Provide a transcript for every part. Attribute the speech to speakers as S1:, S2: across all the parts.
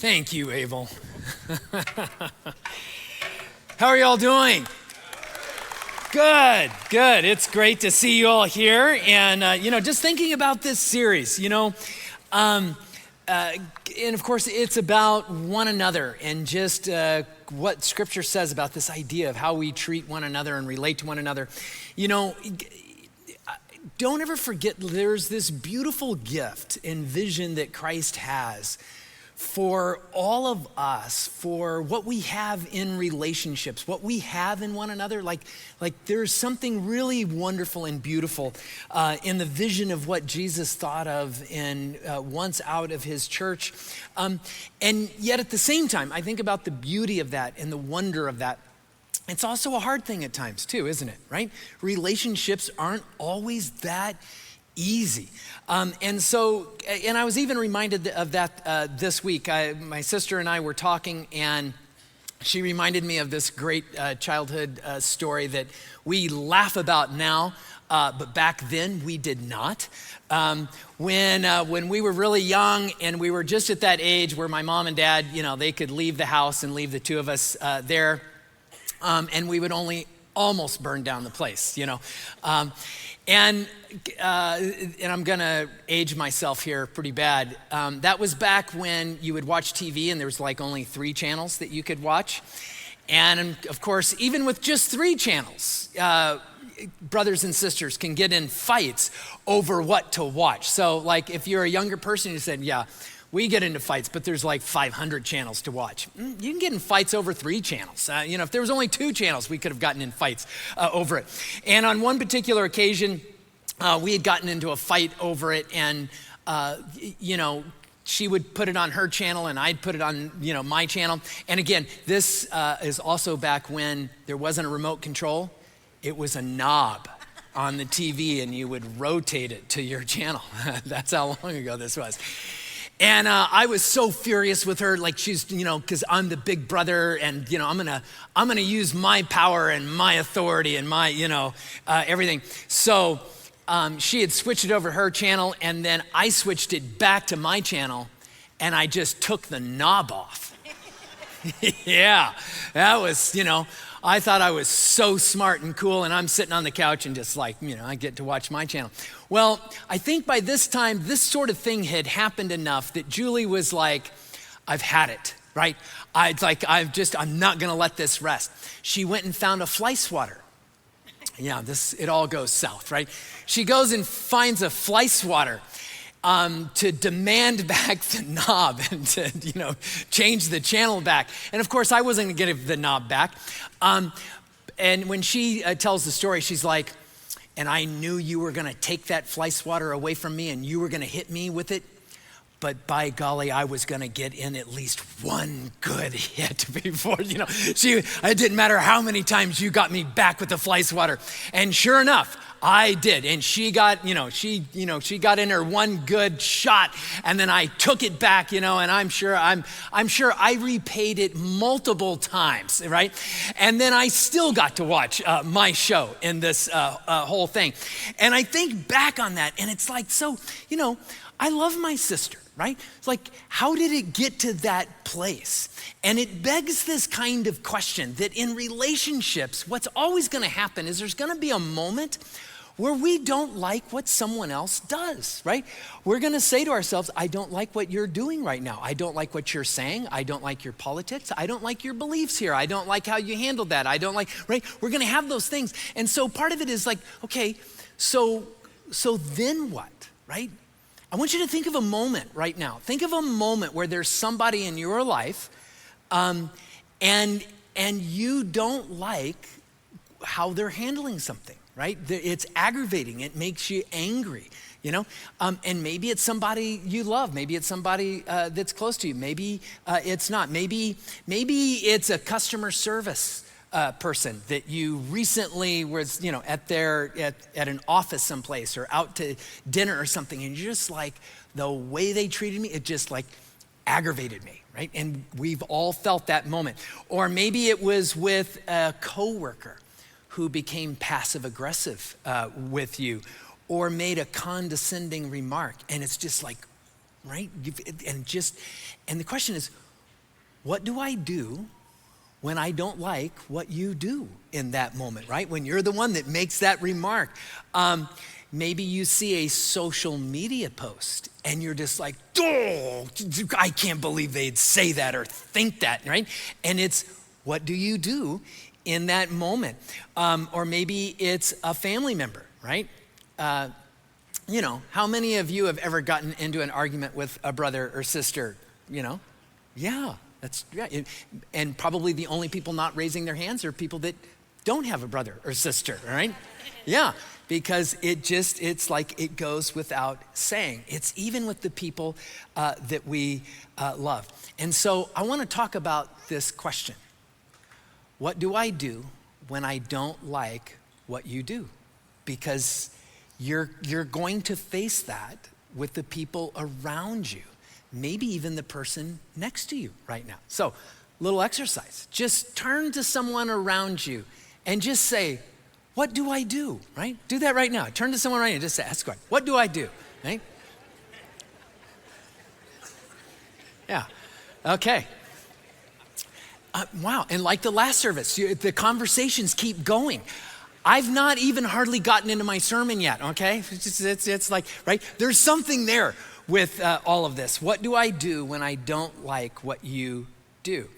S1: Thank you, Abel. How are y'all doing? Good. It's great to see you all here. And, just thinking about this series, and of course, it's about one another and just what Scripture says about this idea of how we treat one another and relate to one another. Don't ever forget there's this beautiful gift and vision that Christ has for all of us, for what we have in relationships, what we have in one another. Like there's something really wonderful and beautiful in the vision of what Jesus thought of and once out of his church. And yet at the same time, I think about the beauty of that and the wonder of that. It's also a hard thing at times too, isn't it, right? Relationships aren't always that easy. And I was even reminded of that this week. My sister and I were talking, and she reminded me of this great childhood story that we laugh about now, but back then we did not. When we were really young and we were just at that age where my mom and dad, they could leave the house and leave the two of us there, and we would only almost burn down the place, And I'm gonna age myself here pretty bad. That was back when you would watch TV and there was like only 3 channels that you could watch. And of course, even with just 3 channels, brothers and sisters can get in fights over what to watch. So like if you're a younger person, you said, yeah, we get into fights, but there's like 500 channels to watch. You can get in fights over 3 channels. If there was only 2 channels, we could have gotten in fights over it. And on one particular occasion, we had gotten into a fight over it, and she would put it on her channel and I'd put it on, my channel. And again, this is also back when there wasn't a remote control. It was a knob on the TV and you would rotate it to your channel. That's how long ago this was. And I was so furious with her, like she's, because I'm the big brother, and I'm gonna use my power and my authority and my, everything. So she had switched it over to her channel, and then I switched it back to my channel, and I just took the knob off. Yeah, that was, I thought I was so smart and cool, and I'm sitting on the couch and just like, I get to watch my channel. Well, I think by this time, this sort of thing had happened enough that Julie was like, I've had it, right? I'm not gonna let this rest. She went and found a fly swatter. Yeah, it all goes south, right? She goes and finds a fly swatter to demand back the knob and to, change the channel back. And of course, I wasn't gonna give the knob back. And when she tells the story, she's like, and I knew you were gonna take that fly swatter away from me and you were gonna hit me with it, but by golly, I was gonna get in at least one good hit before, it didn't matter how many times you got me back with the fly swatter. And sure enough, I did, and she got, she got in her one good shot, and then I took it back, and I'm sure I repaid it multiple times, right? And then I still got to watch my show in this whole thing, and I think back on that, and it's like, so, I love my sister, right? It's like, how did it get to that place? And it begs this kind of question that in relationships, what's always gonna happen is there's gonna be a moment where we don't like what someone else does, right? We're gonna say to ourselves, I don't like what you're doing right now. I don't like what you're saying. I don't like your politics. I don't like your beliefs here. I don't like how you handled that. I don't like, right? We're gonna have those things. And so part of it is like, okay, so then what, right? I want you to think of a moment right now. Think of a moment where there's somebody in your life and you don't like how they're handling something, right? It's aggravating. It makes you angry, and maybe it's somebody you love. Maybe it's somebody that's close to you. Maybe it's not. Maybe it's a customer service person that you recently was, at an office someplace or out to dinner or something, and you're just like, the way they treated me, it just like aggravated me, right? And we've all felt that moment. Or maybe it was with a coworker who became passive aggressive with you, or made a condescending remark, and it's just like, right? And the question is, what do I do when I don't like what you do in that moment, right? When you're the one that makes that remark. Maybe you see a social media post and you're just like, oh, I can't believe they'd say that or think that, right? And it's, what do you do in that moment? Or maybe it's a family member, right? You know, how many of you have ever gotten into an argument with a brother or sister, you know? Yeah, that's right. And probably the only people not raising their hands are people that don't have a brother or sister, right? Yeah, because it's like it goes without saying. It's even with the people that we love. And so I want to talk about this question. What do I do when I don't like what you do? Because you're going to face that with the people around you, maybe even the person next to you right now. So, little exercise. Just turn to someone around you and just say, what do I do, right? Do that right now. Turn to someone around you and just say, ask God, what do I do, right? Yeah, okay. Wow, and like the last service, the conversations keep going. I've not even hardly gotten into my sermon yet, okay? It's like, right? There's something there with all of this. What do I do when I don't like what you do?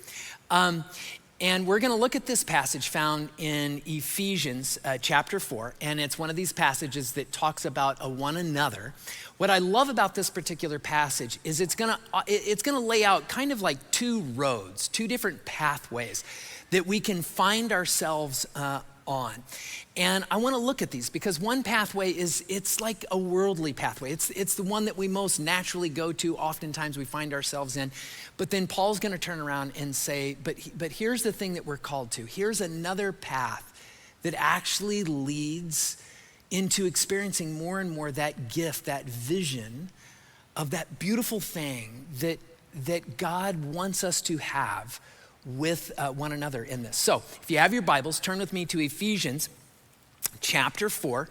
S1: And we're gonna look at this passage found in Ephesians chapter 4, and it's one of these passages that talks about a one another. What I love about this particular passage is it's gonna lay out kind of like two roads, two different pathways that we can find ourselves on. And I want to look at these because one pathway it's like a worldly pathway. It's the one that we most naturally go to, oftentimes we find ourselves in. But then Paul's going to turn around and say, but here's the thing that we're called to. Here's another path that actually leads into experiencing more and more that gift, that vision of that beautiful thing that God wants us to have with one another in this. So if you have your Bibles, turn with me to Ephesians chapter 4,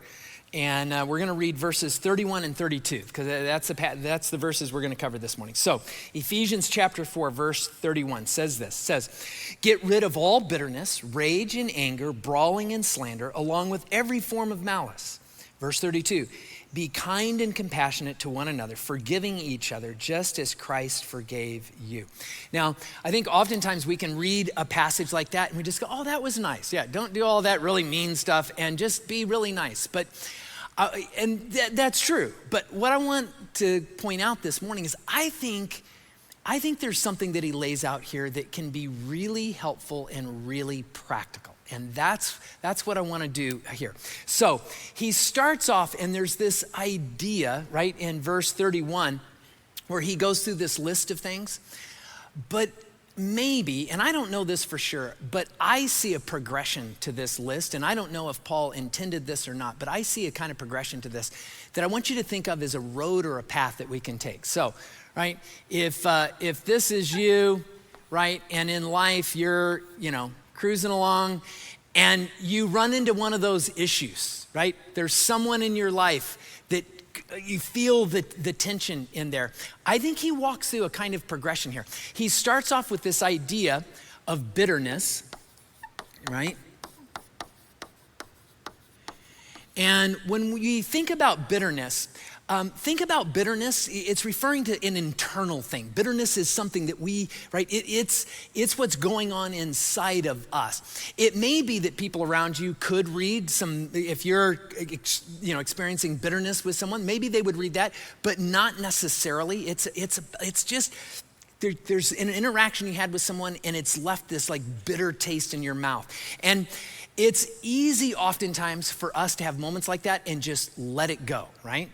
S1: and we're gonna read verses 31 and 32, because that's the verses we're gonna cover this morning. So Ephesians chapter 4, verse 31 says, get rid of all bitterness, rage and anger, brawling and slander, along with every form of malice. Verse 32, be kind and compassionate to one another, forgiving each other, just as Christ forgave you. Now, I think oftentimes we can read a passage like that and we just go, oh, that was nice. Yeah, don't do all that really mean stuff and just be really nice. But, that's true. But what I want to point out this morning is I think there's something that he lays out here that can be really helpful and really practical. And that's what I want to do here. So he starts off, and there's this idea, right, in verse 31, where he goes through this list of things. But maybe, and I don't know this for sure, but I see a progression to this list, and I don't know if Paul intended this or not, but I see a kind of progression to this that I want you to think of as a road or a path that we can take. So, right, if this is you, right, and in life you're, cruising along and you run into one of those issues, right? There's someone in your life that you feel the tension in there. I think he walks through a kind of progression here. He starts off with this idea of bitterness, right? And when we think about bitterness, it's referring to an internal thing. Bitterness is something that it's what's going on inside of us. It may be that people around you could read if you're experiencing bitterness with someone, maybe they would read that, but not necessarily. It's just, there's an interaction you had with someone and it's left this like bitter taste in your mouth. And it's easy oftentimes for us to have moments like that and just let it go, right?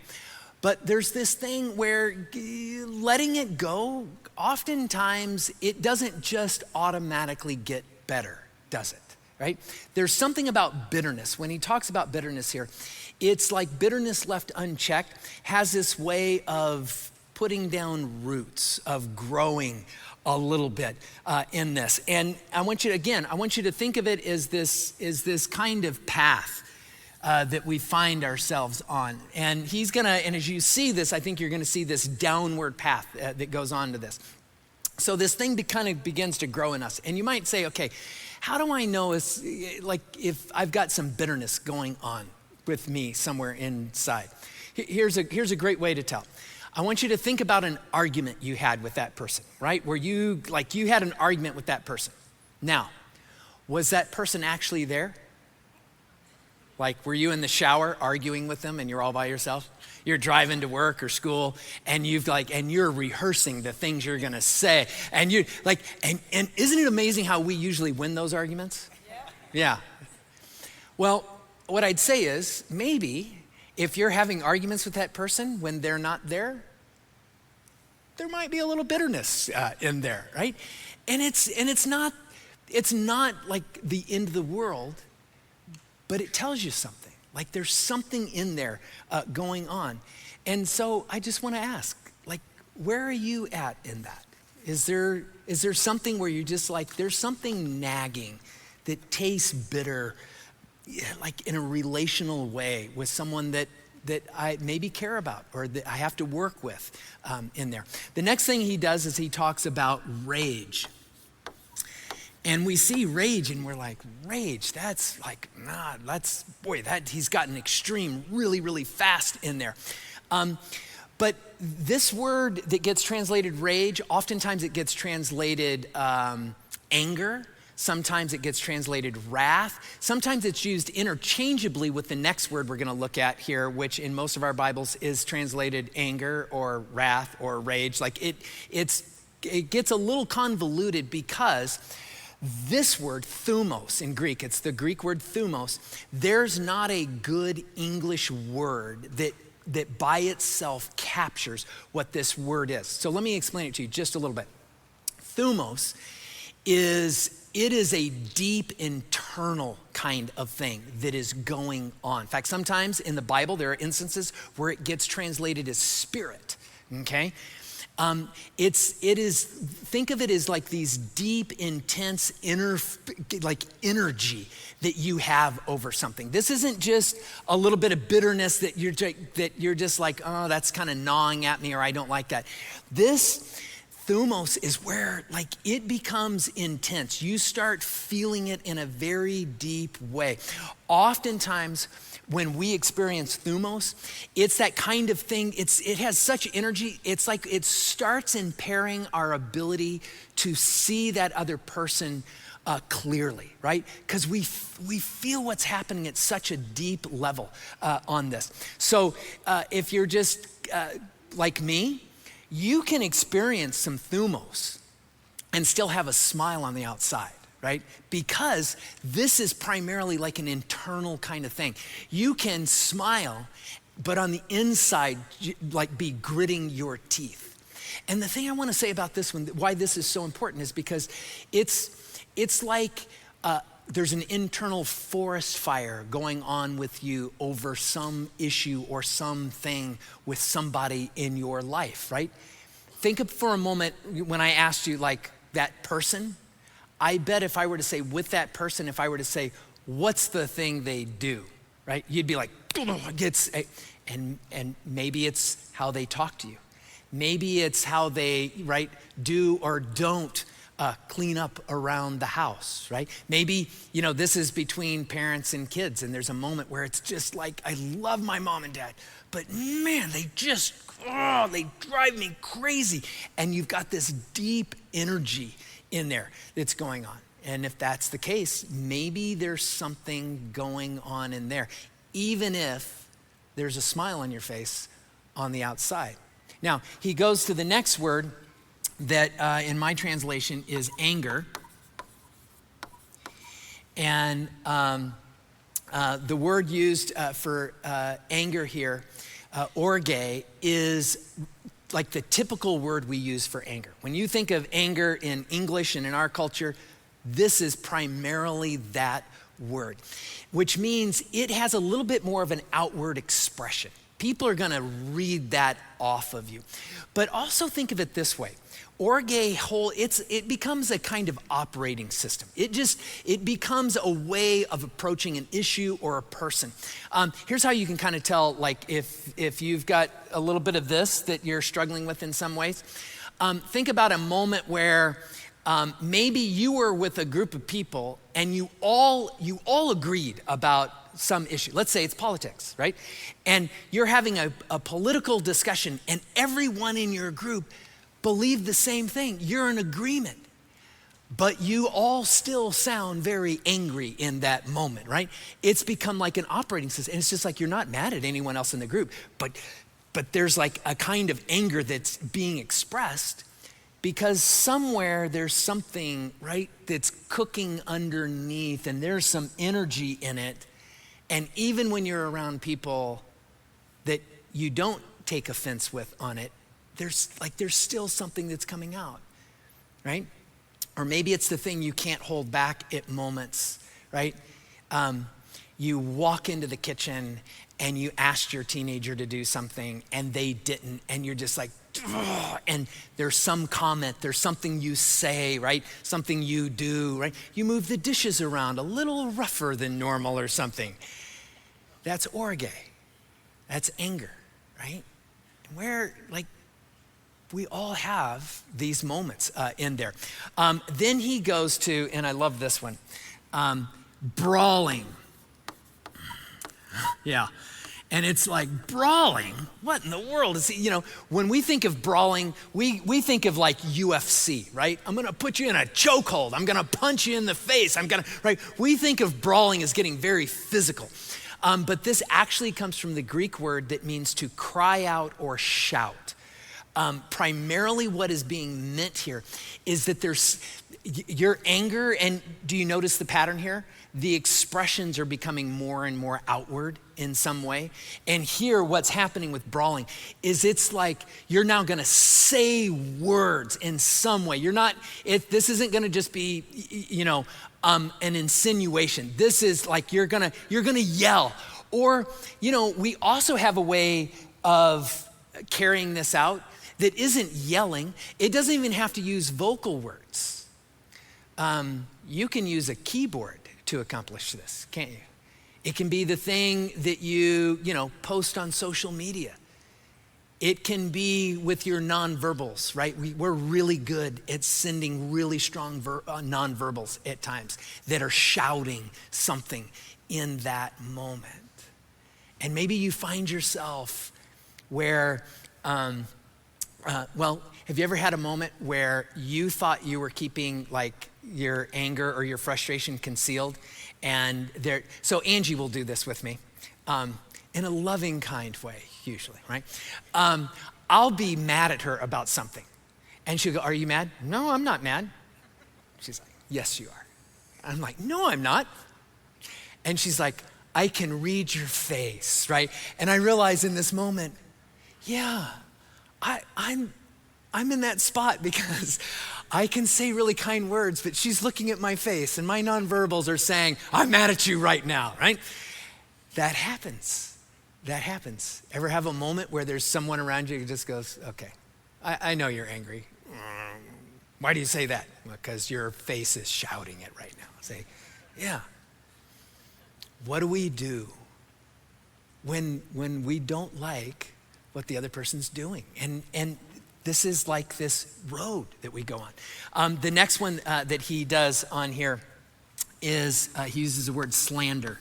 S1: But there's this thing where letting it go, oftentimes it doesn't just automatically get better, does it, right? There's something about bitterness. When he talks about bitterness here, it's like bitterness left unchecked has this way of putting down roots, of growing a little bit in this. And I want you to think of it as this kind of path that we find ourselves on. And and as you see this, I think you're gonna see this downward path that goes on to this. So this thing kind of begins to grow in us. And you might say, okay, how do I know if I've got some bitterness going on with me somewhere inside? Here's a great way to tell. I want you to think about an argument you had with that person, right? Where you had an argument with that person. Now, was that person actually there? Like, were you in the shower arguing with them and you're all by yourself? You're driving to work or school and you're rehearsing the things you're gonna say. And and isn't it amazing how we usually win those arguments? Yeah. Well, what I'd say is maybe if you're having arguments with that person when they're not there, there might be a little bitterness in there, right? And it's not like the end of the world, but it tells you something. Like there's something in there going on. And so I just want to ask, like, where are you at in that? Is there something where you're just like, there's something nagging that tastes bitter, like in a relational way with someone that I maybe care about or that I have to work with in there. The next thing he does is he talks about rage. And we see rage and we're like, rage, that's like, he's gotten extreme really, really fast in there. But this word that gets translated rage, oftentimes it gets translated anger. Sometimes it gets translated wrath. Sometimes it's used interchangeably with the next word we're gonna look at here, which in most of our Bibles is translated anger or wrath or rage. Like it gets a little convoluted because this word, thumos in Greek, it's the Greek word thumos, there's not a good English word that by itself captures what this word is. So let me explain it to you just a little bit. Thumos is a deep internal kind of thing that is going on. In fact, sometimes in the Bible, there are instances where it gets translated as spirit, okay? Think of it as like these deep, intense energy that you have over something. This isn't just a little bit of bitterness that you're just like, oh, that's kind of gnawing at me or I don't like that. This thumos is where like it becomes intense. You start feeling it in a very deep way. Oftentimes, when we experience thumos, it's that kind of thing, it has such energy, it's like it starts impairing our ability to see that other person clearly, right? Because we feel what's happening at such a deep level on this. So if you're just like me, you can experience some thumos and still have a smile on the outside, right? Because this is primarily like an internal kind of thing. You can smile, but on the inside, like be gritting your teeth. And the thing I want to say about this one, why this is so important is because it's like there's an internal forest fire going on with you over some issue or something with somebody in your life, right? Think of for a moment when I asked you like that person, I bet if I were to say with that person, if I were to say, what's the thing they do, right? You'd be like, and maybe it's how they talk to you. Maybe it's how they, right, do or don't clean up around the house, right? Maybe, this is between parents and kids and there's a moment where it's just like, I love my mom and dad, but man, they drive me crazy. And you've got this deep energy in there that's going on. And if that's the case, maybe there's something going on in there, even if there's a smile on your face on the outside. Now, he goes to the next word that in my translation is anger. And the word used for anger here, orge, is like the typical word we use for anger. When you think of anger in English and in our culture, this is primarily that word, which means it has a little bit more of an outward expression. People are gonna read that off of you. But also think of it this way. Orge it becomes a kind of operating system. It becomes a way of approaching an issue or a person. Here's how you can kind of tell, like if you've got a little bit of this that you're struggling with in some ways. Think about a moment where maybe you were with a group of people and you all agreed about some issue. Let's say it's politics, right? And you're having a political discussion and everyone in your group believed the same thing. You're in agreement. But you all still sound very angry in that moment, right? It's become like an operating system. And it's just like you're not mad at anyone else in the group, but there's like a kind of anger that's being expressed because somewhere there's something, right, that's cooking underneath and there's some energy in it. And even when you're around people that you don't take offense with on it, there's still something that's coming out, right? Or maybe it's the thing you can't hold back at moments, right? You walk into the kitchen and you asked your teenager to do something and they didn't, and you're just like, ugh, and there's some comment, there's something you say, right? Something you do, right? You move the dishes around a little rougher than normal or something. That's orge. That's anger, right? And where, like, we all have these moments in there. Then he goes to, and I love this one, brawling. Yeah. And it's like, brawling? What in the world is he? You know, when we think of brawling, we think of like UFC, right? I'm gonna put you in a chokehold. I'm gonna punch you in the face. Right? We think of brawling as getting very physical. But this actually comes from the Greek word that means to cry out or shout. Primarily what is being meant here is that there's your anger, and do you notice the pattern here? The expressions are becoming more and more outward in some way. And here what's happening with brawling is it's like you're now gonna say words in some way. This isn't gonna just be, an insinuation. This is like you're gonna yell. Or, we also have a way of carrying this out that isn't yelling. It doesn't even have to use vocal words. You can use a keyboard to accomplish this, can't you? It can be the thing that you post on social media. It can be with your nonverbals, right? We're really good at sending really strong nonverbals at times that are shouting something in that moment. And maybe you find yourself where, have you ever had a moment where you thought you were keeping like your anger or your frustration concealed? So Angie will do this with me in a loving, kind way, usually, right? I'll be mad at her about something. And she'll go, "Are you mad?" "No, I'm not mad." She's like, "Yes, you are." I'm like, "No, I'm not." And she's like, "I can read your face," right? And I realize in this moment, yeah, I'm in that spot because I can say really kind words, but she's looking at my face and my nonverbals are saying, "I'm mad at you right now," right? That happens. Ever have a moment where there's someone around you who just goes, "Okay, I know you're angry. Why do you say that?" "Because your face is shouting it right now." Say, yeah. What do we do when we don't like what the other person's doing? And this is like this road that we go on. The next one that he does on here is he uses the word slander.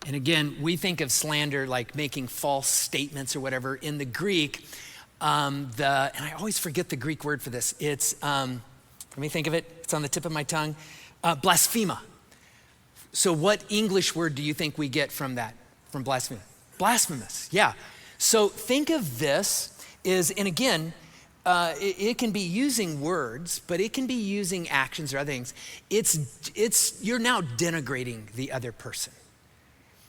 S1: And again, we think of slander like making false statements or whatever. In the Greek, and I always forget the Greek word for this. It's, let me think of it. It's on the tip of my tongue. Blasphema. So what English word do you think we get from that? From blasphemy? Blasphemous, yeah. So think of this and again, it can be using words, but it can be using actions or other things. You're now denigrating the other person.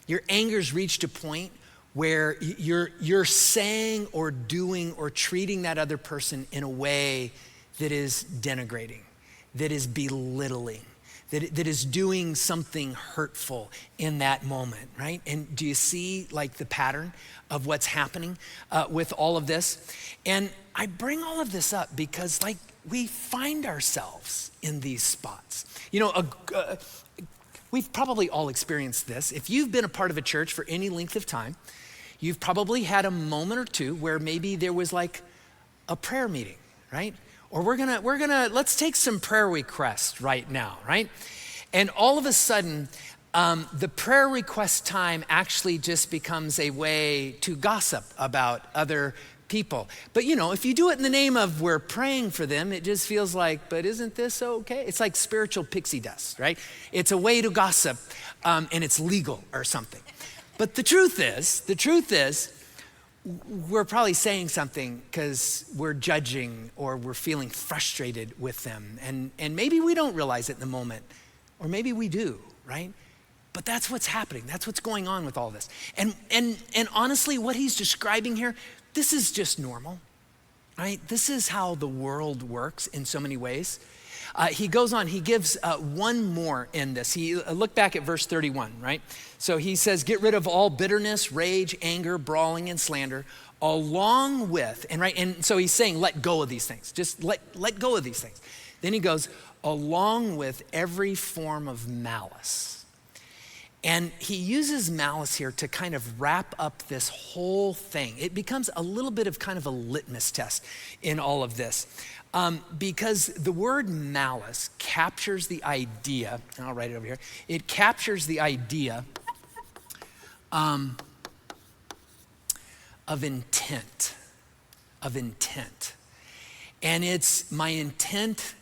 S1: Your anger's reached a point where you're saying or doing or treating that other person in a way that is denigrating, that is belittling, that is doing something hurtful in that moment, right? And do you see like the pattern of what's happening with all of this? And I bring all of this up because like we find ourselves in these spots. We've probably all experienced this. If you've been a part of a church for any length of time, you've probably had a moment or two where maybe there was like a prayer meeting, right? Or let's take some prayer requests right now, right? And all of a sudden, the prayer request time actually just becomes a way to gossip about other people. But if you do it in the name of we're praying for them, it just feels like, but isn't this okay? It's like spiritual pixie dust, right? It's a way to gossip, and it's legal or something. But the truth is, we're probably saying something because we're judging or we're feeling frustrated with them. And maybe we don't realize it in the moment, or maybe we do, right? But that's what's happening. That's what's going on with all this. And honestly, what he's describing here, this is just normal, right? This is how the world works in so many ways. He goes on, he gives one more in this. Look back at verse 31, right? So he says, get rid of all bitterness, rage, anger, brawling, and slander, along with, and so he's saying, let go of these things. Just let go of these things. Then he goes, along with every form of malice. And he uses malice here to kind of wrap up this whole thing. It becomes a little bit of kind of a litmus test in all of this. Because the word malice captures the idea, and I'll write it over here. It captures the idea of intent. And it's my intent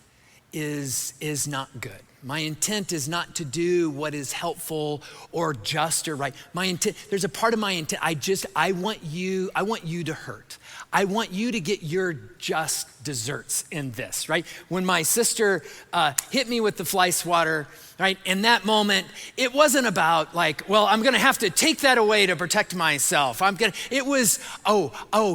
S1: is not good. My intent is not to do what is helpful or just or right. My intent, there's a part of my intent, I want you to hurt. I want you to get your just desserts in this, right? When my sister hit me with the fly swatter, right? In that moment, it wasn't about like, well, I'm gonna have to take that away to protect myself. It was,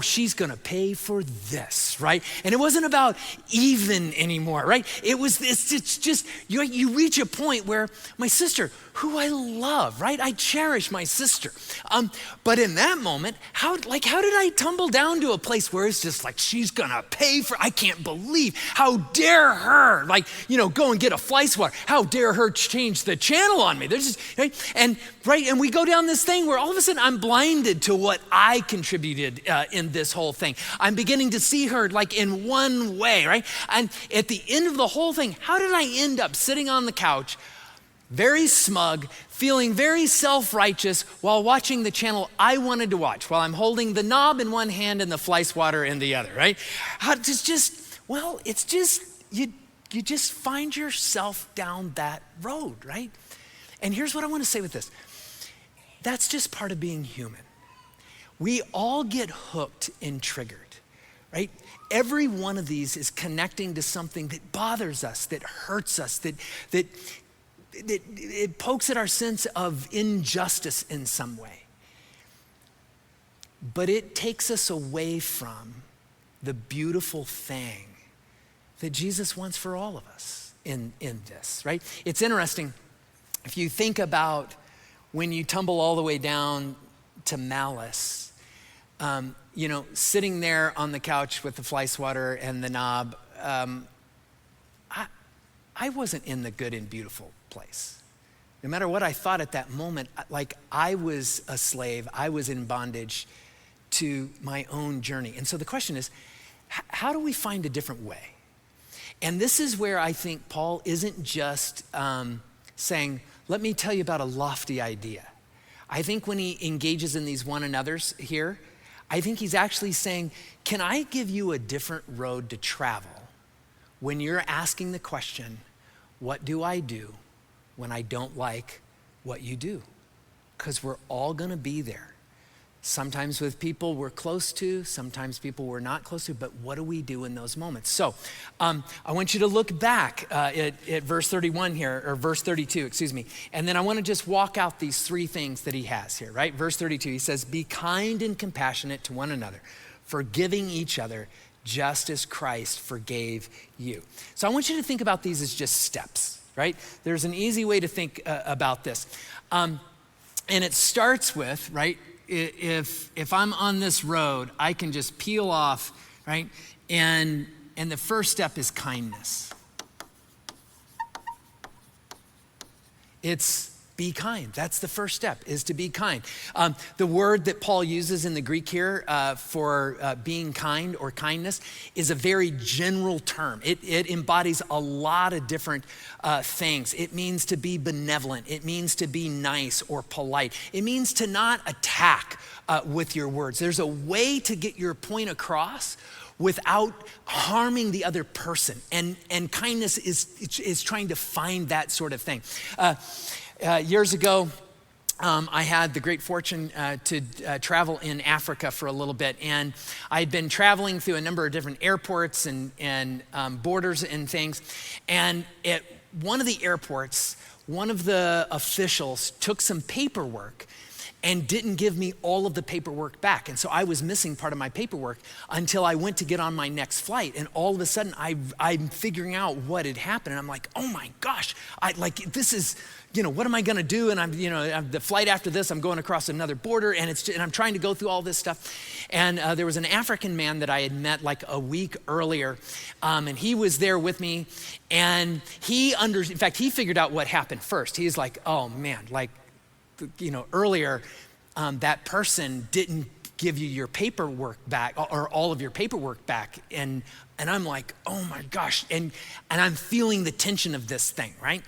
S1: she's gonna pay for this, right? And it wasn't about even anymore, right? It's just, you reach a point where my sister, who I love, right? I cherish my sister. But in that moment, how did I tumble down to a place where it's just like, she's gonna pay for, I can't believe, how dare her, go and get a fly swatter. How dare her change the channel on me? There's just, right? And we go down this thing where all of a sudden I'm blinded to what I contributed in this whole thing. I'm beginning to see her like in one way, right? And at the end of the whole thing, how did I end up sitting on the couch, very smug, feeling very self-righteous while watching the channel I wanted to watch, while I'm holding the knob in one hand and the fly swatter in the other, right? You just find yourself down that road, right? And here's what I want to say with this. That's just part of being human. We all get hooked and triggered, right? Every one of these is connecting to something that bothers us, that hurts us, that it pokes at our sense of injustice in some way. But it takes us away from the beautiful thing that Jesus wants for all of us in this, right? It's interesting, if you think about when you tumble all the way down to malice, sitting there on the couch with the fly swatter and the knob, I wasn't in the good and beautiful place. No matter what I thought at that moment, I was a slave, I was in bondage to my own journey. And so the question is, how do we find a different way? And this is where I think Paul isn't just saying, let me tell you about a lofty idea. I think when he engages in these one another's here, I think he's actually saying, can I give you a different road to travel when you're asking the question, what do I do when I don't like what you do? Because we're all gonna be there. Sometimes with people we're close to, sometimes people we're not close to, but what do we do in those moments? So I want you to look back at verse 31 here, or verse 32, excuse me. And then I wanna just walk out these three things that he has here, right? Verse 32, he says, be kind and compassionate to one another, forgiving each other, just as Christ forgave you. So I want you to think about these as just steps, right? There's an easy way to think about this. And it starts with, right, if I'm on this road, I can just peel off, right? And the first step is kindness. It's Be kind. That's the first step, is to be kind. The word that Paul uses in the Greek here for being kind or kindness is a very general term. It embodies a lot of different things. It means to be benevolent. It means to be nice or polite. It means to not attack with your words. There's a way to get your point across without harming the other person. And kindness is trying to find that sort of thing. Years ago, I had the great fortune to travel in Africa for a little bit. And I'd been traveling through a number of different airports and borders and things. And at one of the airports, one of the officials took some paperwork and didn't give me all of the paperwork back. And so I was missing part of my paperwork until I went to get on my next flight. And all of a sudden I'm figuring out what had happened. And I'm like, oh my gosh, this is, what am I gonna do? And I'm the flight after this, I'm going across another border and I'm trying to go through all this stuff. And there was an African man that I had met like a week earlier. And he was there with me. And in fact, he figured out what happened first. He's like, oh man, earlier, that person didn't give you your paperwork back or all of your paperwork back. And I'm like, oh my gosh. And I'm feeling the tension of this thing, right?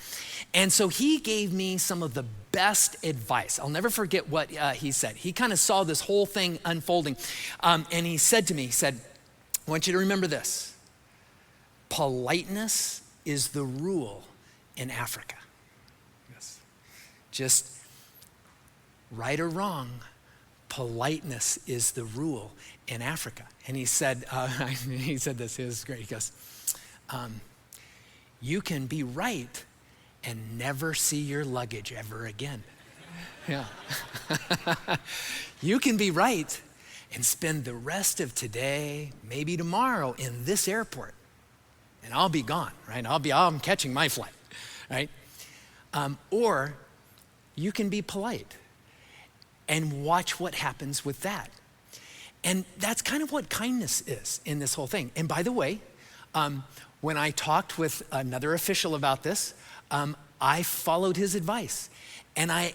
S1: And so he gave me some of the best advice. I'll never forget what he said. He kind of saw this whole thing unfolding. And he said to me, I want you to remember this. Politeness is the rule in Africa. Yes. Just right or wrong, politeness is the rule in Africa. And he said this, it was great. He goes, you can be right and never see your luggage ever again. Yeah. You can be right and spend the rest of today, maybe tomorrow, in this airport. And I'll be gone, right? I'm catching my flight, right? Or you can be polite and watch what happens with that. And that's kind of what kindness is in this whole thing. And by the way, when I talked with another official about this, I followed his advice. And I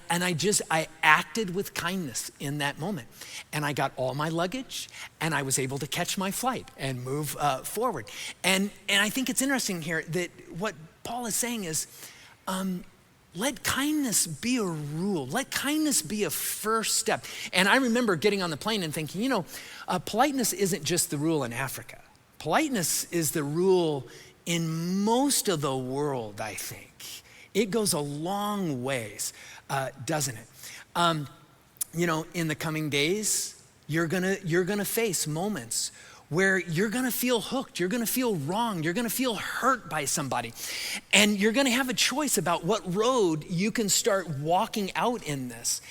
S1: acted with kindness in that moment. And I got all my luggage and I was able to catch my flight and move forward. And I think it's interesting here that what Paul is saying is, let kindness be a rule. Let kindness be a first step. And I remember getting on the plane and thinking, politeness isn't just the rule in Africa. Politeness is the rule in most of the world, I think. It goes a long ways, doesn't it? In the coming days, you're gonna face moments where you're gonna feel hooked, you're gonna feel wrong, you're gonna feel hurt by somebody. And you're gonna have a choice about what road you can start walking out in this.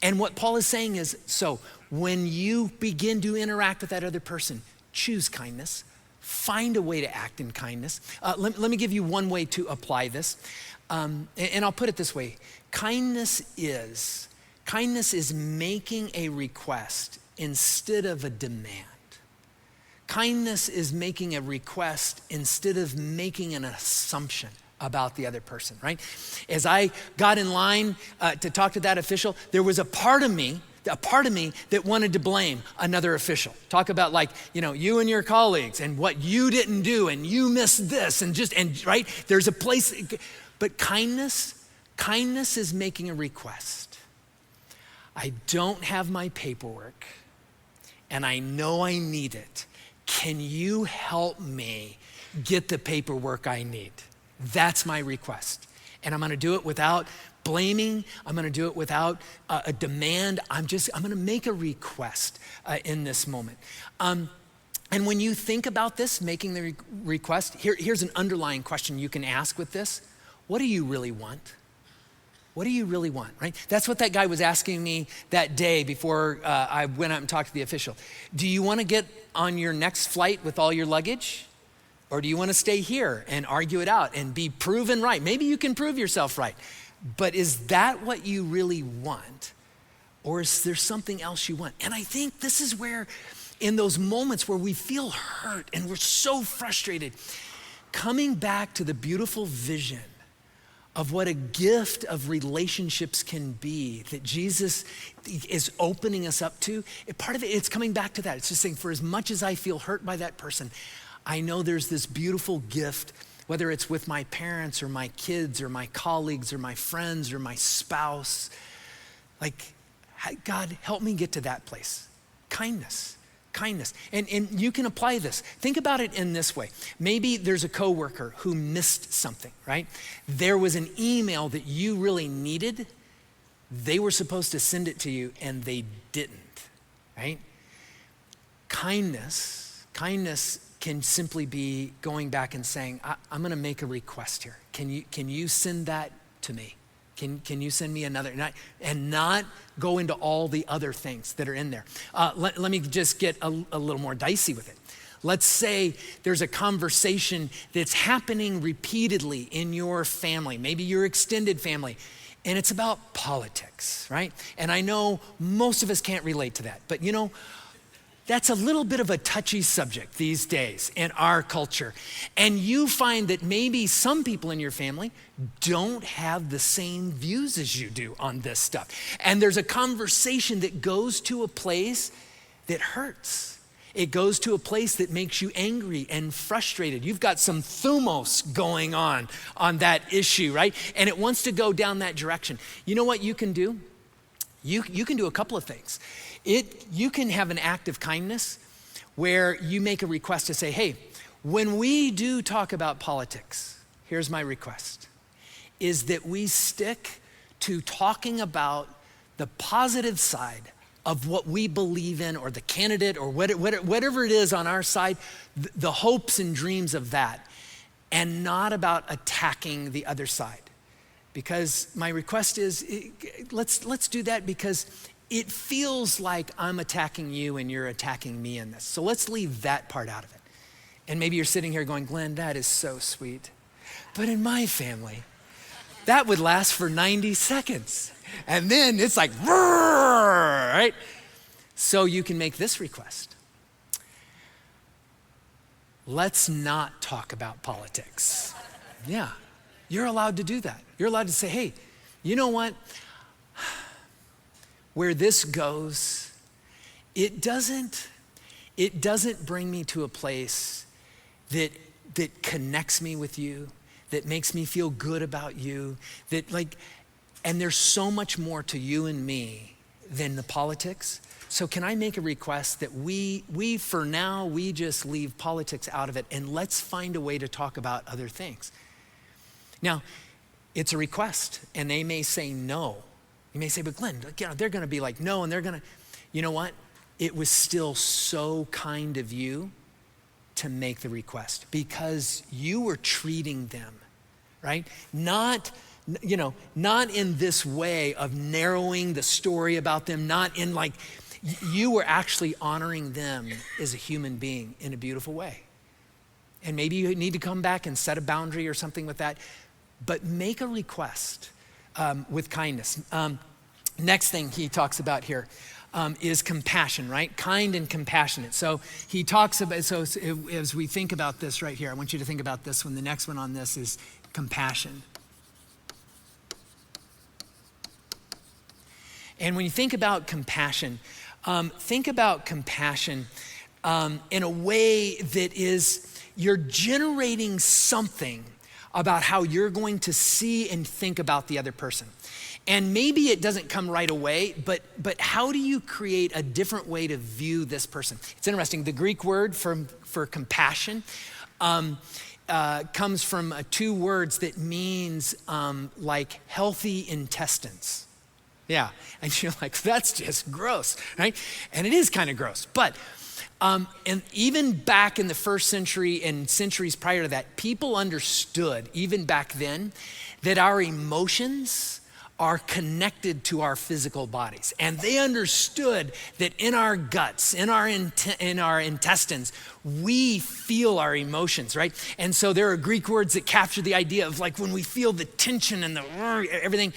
S1: And what Paul is saying is, so when you begin to interact with that other person, choose kindness, find a way to act in kindness. Let me give you one way to apply this. And I'll put it this way, kindness is making a request instead of a demand. Kindness is making a request instead of making an assumption about the other person, right? As I got in line to talk to that official, there was a part of me that wanted to blame another official. Talk about you and your colleagues and what you didn't do and you missed this and right? There's a place, but kindness is making a request. I don't have my paperwork and I know I need it. Can you help me get the paperwork I need? That's my request. And I'm gonna do it without blaming. I'm gonna do it without a demand. I'm gonna make a request in this moment. And when you think about this, making the request, here's an underlying question you can ask with this. What do you really want? What do you really want, right? That's what that guy was asking me that day before I went out and talked to the official. Do you want to get on your next flight with all your luggage? Or do you want to stay here and argue it out and be proven right? Maybe you can prove yourself right. But is that what you really want? Or is there something else you want? And I think this is where, in those moments where we feel hurt and we're so frustrated, coming back to the beautiful vision of what a gift of relationships can be that Jesus is opening us up to. Part of it, it's coming back to that. It's just saying, for as much as I feel hurt by that person, I know there's this beautiful gift, whether it's with my parents or my kids or my colleagues or my friends or my spouse. Like, God, help me get to that place. Kindness. And you can apply this. Think about it in this way. Maybe there's a coworker who missed something, right? There was an email that you really needed. They were supposed to send it to you and they didn't, right? Kindness can simply be going back and saying, I'm gonna make a request here. Can you send that to me? Can you send me another? And not go into all the other things that are in there. Let me just get a little more dicey with it. Let's say there's a conversation that's happening repeatedly in your family, maybe your extended family, and it's about politics, right? And I know most of us can't relate to that, but that's a little bit of a touchy subject these days in our culture. And you find that maybe some people in your family don't have the same views as you do on this stuff. And there's a conversation that goes to a place that hurts. It goes to a place that makes you angry and frustrated. You've got some thumos going on that issue, right? And it wants to go down that direction. You know what you can do? You can do a couple of things. You can have an act of kindness where you make a request to say, hey, when we do talk about politics, here's my request, is that we stick to talking about the positive side of what we believe in, or the candidate, or whatever it is on our side, the hopes and dreams of that, and not about attacking the other side. Because my request is, let's do that, because it feels like I'm attacking you and you're attacking me in this. So let's leave that part out of it. And maybe you're sitting here going, Glenn, that is so sweet. But in my family, that would last for 90 seconds. And then it's like, right? So you can make this request. Let's not talk about politics. Yeah, you're allowed to do that. You're allowed to say, hey, you know what? Where this goes, it doesn't bring me to a place that connects me with you, that makes me feel good about you, and there's so much more to you and me than the politics. So can I make a request that we for now, we just leave politics out of it, and let's find a way to talk about other things. Now, it's a request, and they may say no. You may say, but Glenn, they're gonna be like, no, and they're gonna, you know what? It was still so kind of you to make the request, because you were treating them, right? Not in this way of narrowing the story about them, not in you were actually honoring them as a human being in a beautiful way. And maybe you need to come back and set a boundary or something with that, but make a request with kindness. Next thing he talks about here is compassion, right? Kind and compassionate. So he talks about, as we think about this right here, I want you to think about this one. The next one on this is compassion. And when you think about compassion in a way that is, you're generating something about how you're going to see and think about the other person. And maybe it doesn't come right away, but how do you create a different way to view this person? It's interesting, the Greek word for compassion comes from two words that means like healthy intestines. Yeah, and you're like, that's just gross, right? And it is kind of gross, but and even back in the first century and centuries prior to that, people understood, even back then, that our emotions are connected to our physical bodies. And they understood that in our guts, in our intestines, we feel our emotions, right? And so there are Greek words that capture the idea of like when we feel the tension and the everything,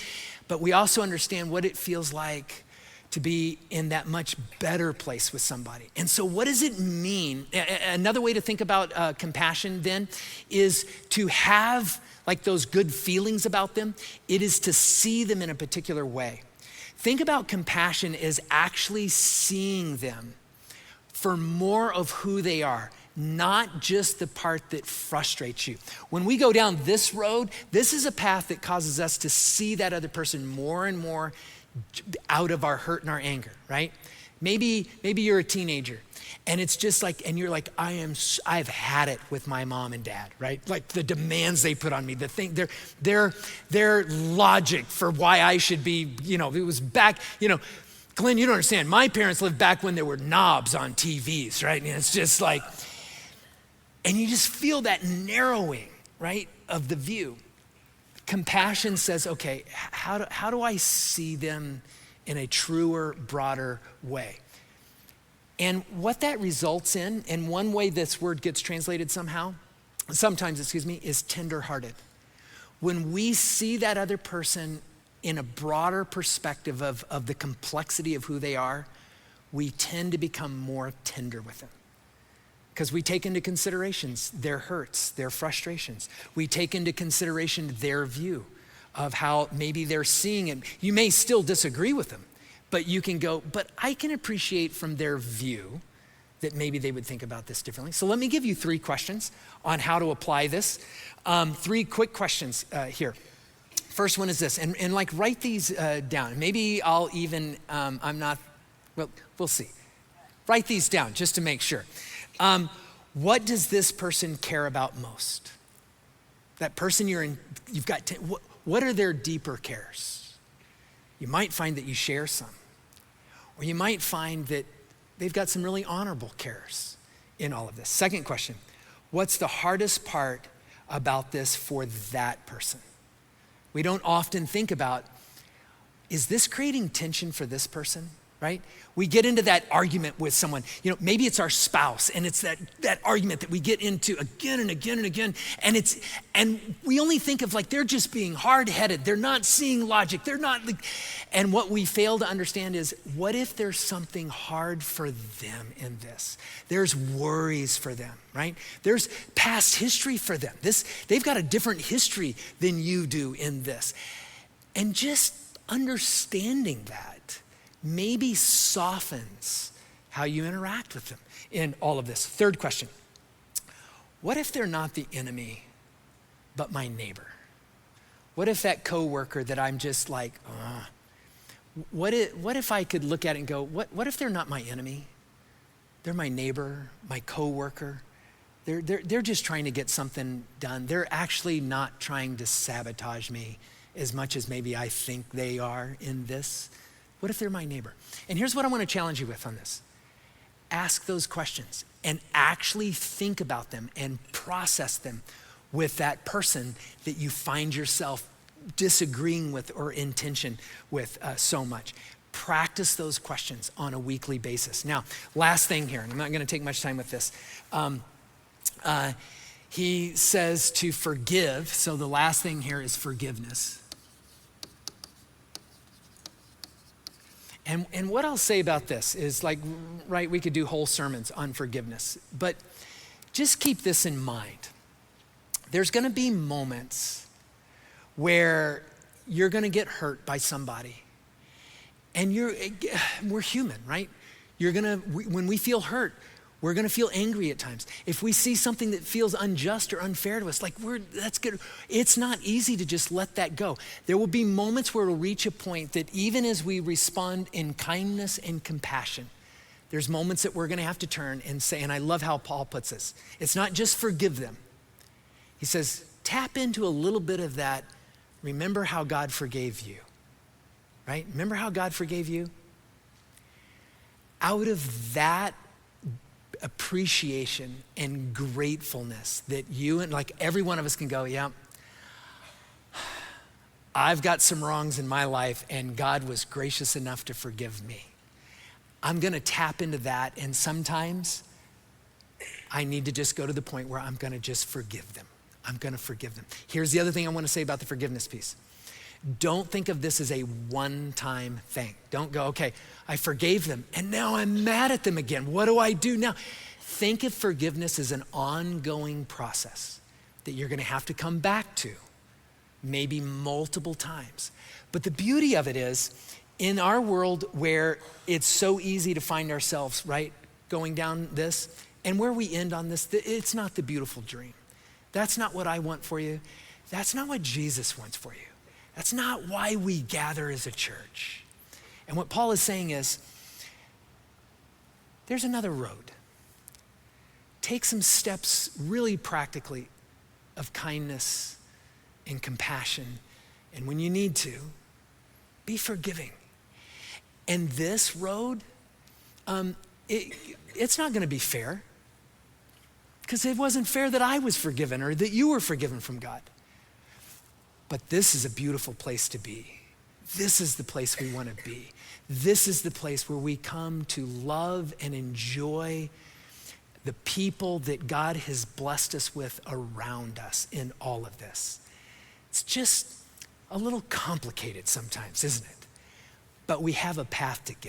S1: but we also understand what it feels like to be in that much better place with somebody. And so what does it mean? Another way to think about compassion then is to have like those good feelings about them. It is to see them in a particular way. Think about compassion as actually seeing them for more of who they are, not just the part that frustrates you. When we go down this road, this is a path that causes us to see that other person more and more out of our hurt and our anger, right? Maybe you're a teenager and it's just like, and you're like, I've had it with my mom and dad, right? Like the demands they put on me, the thing, their logic for why I should be, it was back, Glenn, you don't understand. My parents lived back when there were knobs on TVs, right? And it's just like, and you just feel that narrowing, right, of the view. Compassion says, okay, how do I see them in a truer, broader way? And what that results in, and one way this word gets translated sometimes, is tenderhearted. When we see that other person in a broader perspective of the complexity of who they are, we tend to become more tender with them. Because we take into consideration their hurts, their frustrations. We take into consideration their view of how maybe they're seeing it. You may still disagree with them, but you can go, but I can appreciate from their view that maybe they would think about this differently. So let me give you 3 questions on how to apply this. 3 quick questions here. First one is this, and like write these down. Maybe I'll even, we'll see. Write these down just to make sure. What does this person care about most? That person you've got, what are their deeper cares? You might find that you share some, or you might find that they've got some really honorable cares in all of this. Second question, what's the hardest part about this for that person? We don't often think about, is this creating tension for this person? Right? We get into that argument with someone, maybe it's our spouse, and it's that argument that we get into again and again and again, and we only think of like they're just being hard-headed, they're not seeing logic, and what we fail to understand is, what if there's something hard for them in this? There's worries for them, right? There's past history for them. They've got a different history than you do in this. And just understanding that maybe softens how you interact with them in all of this. Third question, what if they're not the enemy, but my neighbor? What if that coworker that I'm just like, what if I could look at it and go, what if they're not my enemy? They're my neighbor, my coworker. They're just trying to get something done. They're actually not trying to sabotage me as much as maybe I think they are in this. What if they're my neighbor? And here's what I want to challenge you with on this. Ask those questions and actually think about them and process them with that person that you find yourself disagreeing with or in tension with so much. Practice those questions on a weekly basis. Now, last thing here, and I'm not going to take much time with this. He says to forgive. So the last thing here is forgiveness. And what I'll say about this is we could do whole sermons on forgiveness, but just keep this in mind. There's gonna be moments where you're gonna get hurt by somebody. And we're human, right? When we feel hurt, we're gonna feel angry at times. If we see something that feels unjust or unfair to us, that's good. It's not easy to just let that go. There will be moments where it'll reach a point that even as we respond in kindness and compassion, there's moments that we're gonna have to turn and say, and I love how Paul puts this, it's not just forgive them. He says, tap into a little bit of that, remember how God forgave you, right? Remember how God forgave you? Out of that appreciation and gratefulness that you and every one of us can go, yeah, I've got some wrongs in my life and God was gracious enough to forgive me. I'm gonna tap into that, and sometimes I need to just go to the point where I'm gonna just forgive them. I'm gonna forgive them. Here's the other thing I wanna say about the forgiveness piece. Don't think of this as a one-time thing. Don't go, okay, I forgave them and now I'm mad at them again. What do I do now? Think of forgiveness as an ongoing process that you're gonna have to come back to, maybe multiple times. But the beauty of it is, in our world where it's so easy to find ourselves, right, going down this, and where we end on this, it's not the beautiful dream. That's not what I want for you. That's not what Jesus wants for you. That's not why we gather as a church. And what Paul is saying is, there's another road. Take some steps really practically of kindness and compassion. And when you need to, be forgiving. And this road, it's not gonna be fair, because it wasn't fair that I was forgiven or that you were forgiven from God. But this is a beautiful place to be. This is the place we wanna be. This is the place where we come to love and enjoy the people that God has blessed us with around us in all of this. It's just a little complicated sometimes, isn't it? But we have a path to get